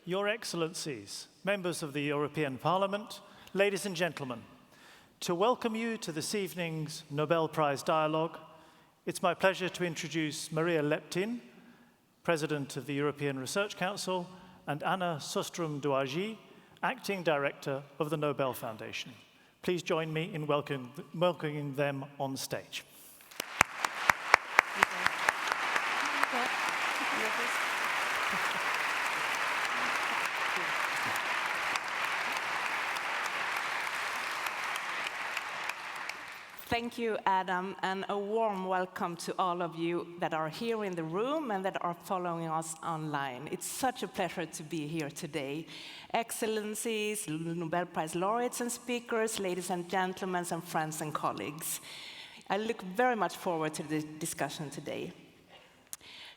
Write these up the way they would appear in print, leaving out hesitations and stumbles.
Your Excellencies, members of the European Parliament, ladies and gentlemen, to welcome you to this evening's Nobel Prize Dialogue, it's my pleasure to introduce Maria Leptin, President of the European Research Council, and Anna Sostrom-Douargy, Acting Director of the Nobel Foundation. Please join me in welcoming them on stage. Thank you, Adam, and a warm welcome to all of you that are here in the room and that are following us online. It's such a pleasure to be here today. Excellencies, Nobel Prize laureates and speakers, ladies and gentlemen, and friends and colleagues. I look very much forward to the discussion today.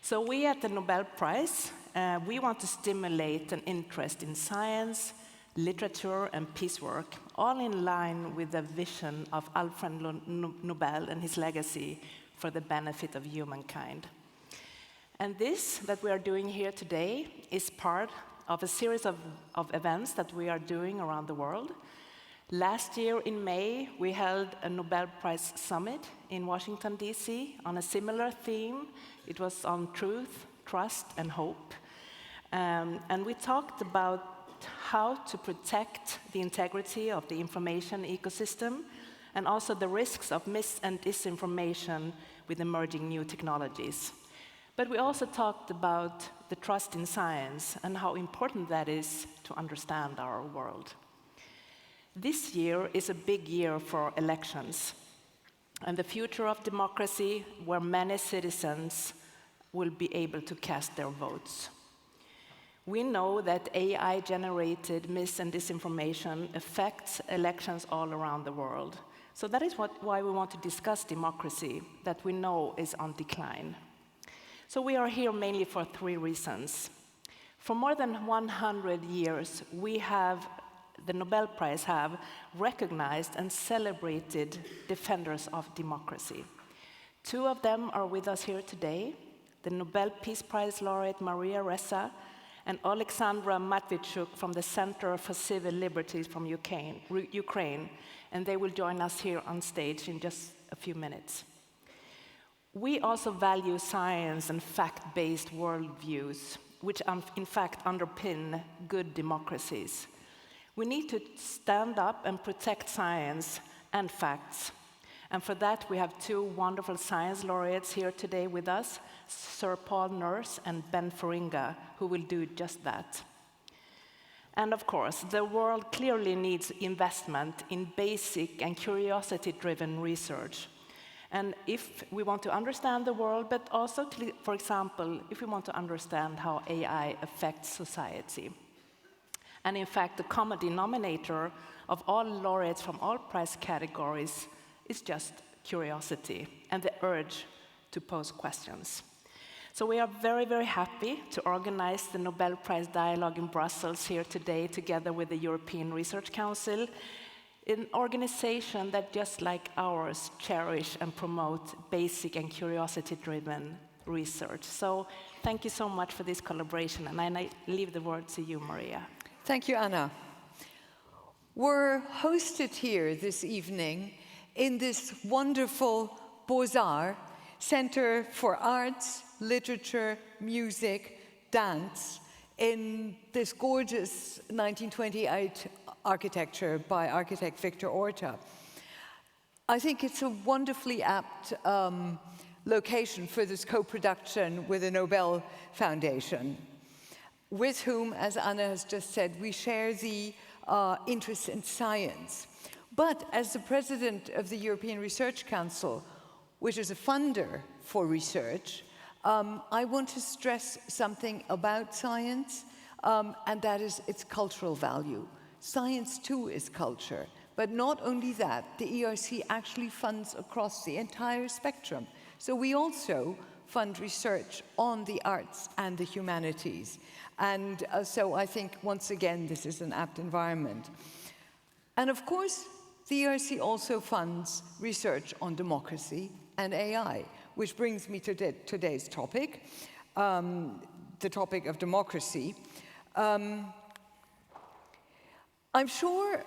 So we at the Nobel Prize, we want to stimulate an interest in science, literature, and peace work, all in line with the vision of Alfred Nobel and his legacy for the benefit of humankind. And this that we are doing here today is part of a series of events that we are doing around the world. Last year in May, we held a Nobel Prize Summit in Washington, D.C. on a similar theme. It was on truth, trust, and hope. And we talked about how to protect the integrity of the information ecosystem and also the risks of mis- and disinformation with emerging new technologies. But we also talked about the trust in science and how important that is to understand our world. This year is a big year for elections and the future of democracy, where many citizens will be able to cast their votes. We know that AI-generated mis- and disinformation affects elections all around the world. So that is why we want to discuss democracy that we know is on decline. So we are here mainly for three reasons. For more than 100 years, the Nobel Prize have recognized and celebrated defenders of democracy. Two of them are with us here today, the Nobel Peace Prize laureate Maria Ressa and Alexandra Matvichuk from the Center for Civil Liberties from Ukraine, and they will join us here on stage in just a few minutes. We also value science and fact-based worldviews, which in fact underpin good democracies. We need to stand up and protect science and facts. And for that, we have two wonderful science laureates here today with us, Sir Paul Nurse and Ben Feringa, who will do just that. And of course, the world clearly needs investment in basic and curiosity-driven research. And if we want to understand the world, but also, for example, if we want to understand how AI affects society. And in fact, the common denominator of all laureates from all prize categories is just curiosity and the urge to pose questions. So we are very, very happy to organize the Nobel Prize Dialogue in Brussels here today together with the European Research Council, an organization that, just like ours, cherish and promote basic and curiosity-driven research. So thank you so much for this collaboration, and I leave the word to you, Maria. Thank you, Anna. We're hosted here this evening in this wonderful Beaux-Arts Center for Arts, Literature, Music, Dance in this gorgeous 1928 architecture by architect Victor Orta. I think it's a wonderfully apt location for this co-production with the Nobel Foundation, with whom, as Anna has just said, we share the interest in science. But as the president of the European Research Council, which is a funder for research, I want to stress something about science, and that is its cultural value. Science, too, is culture. But not only that, the ERC actually funds across the entire spectrum. So we also fund research on the arts and the humanities. And so I think, once again, this is an apt environment. And of course, the ERC also funds research on democracy and AI, which brings me to today's topic, the topic of democracy. I'm sure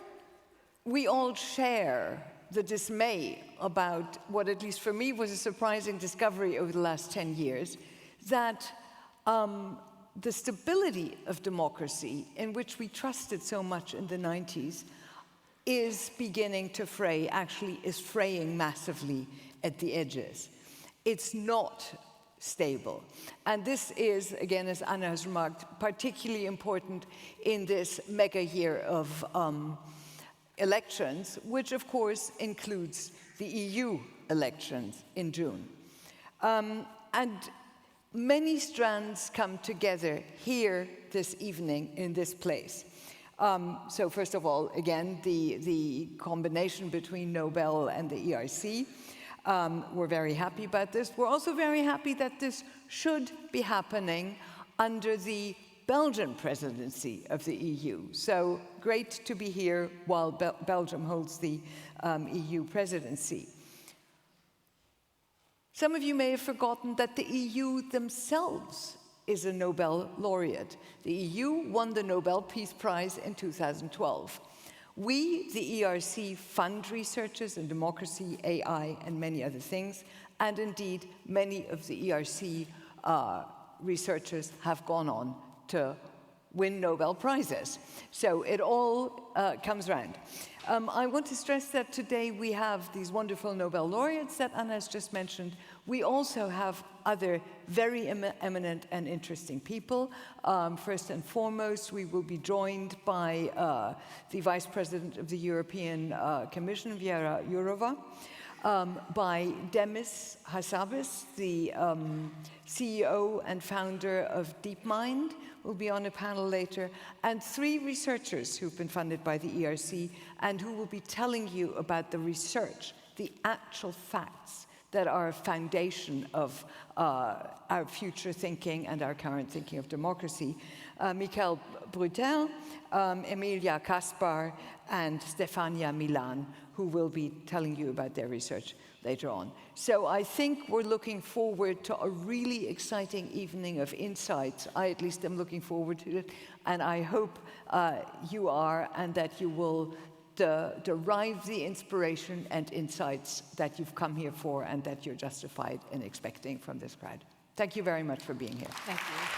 we all share the dismay about what, at least for me, was a surprising discovery over the last 10 years, that the stability of democracy, in which we trusted so much in the 90s, is beginning to fray, actually is fraying massively at the edges. It's not stable. And this is, again, as Anna has remarked, particularly important in this mega year of elections, which of course includes the EU elections in June. And many strands come together here this evening in this place. So first of all, again, the combination between Nobel and the ERC. We're very happy about this. We're also very happy that this should be happening under the Belgian presidency of the EU. So great to be here while Belgium holds the EU presidency. Some of you may have forgotten that the EU themselves is a Nobel laureate. The EU won the Nobel Peace Prize in 2012. We, the ERC, fund researchers in democracy, AI, and many other things, and indeed, many of the ERC researchers have gone on to win Nobel Prizes. So it all comes round. I want to stress that today we have these wonderful Nobel laureates that Anna has just mentioned. We also have other very eminent and interesting people. First and foremost, we will be joined by the Vice President of the European Commission, Věra Jourová, by Demis Hassabis, the CEO and founder of DeepMind, will be on a panel later, and 3 researchers who've been funded by the ERC and who will be telling you about the research, the actual facts that are a foundation of our future thinking and our current thinking of democracy. Michael Brutel, Emilia Kaspar, and Stefania Milan, who will be telling you about their research later on. So I think we're looking forward to a really exciting evening of insights. I at least am looking forward to it, and I hope you are, and that you will derive the inspiration and insights that you've come here for and that you're justified in expecting from this crowd. Thank you very much for being here. Thank you.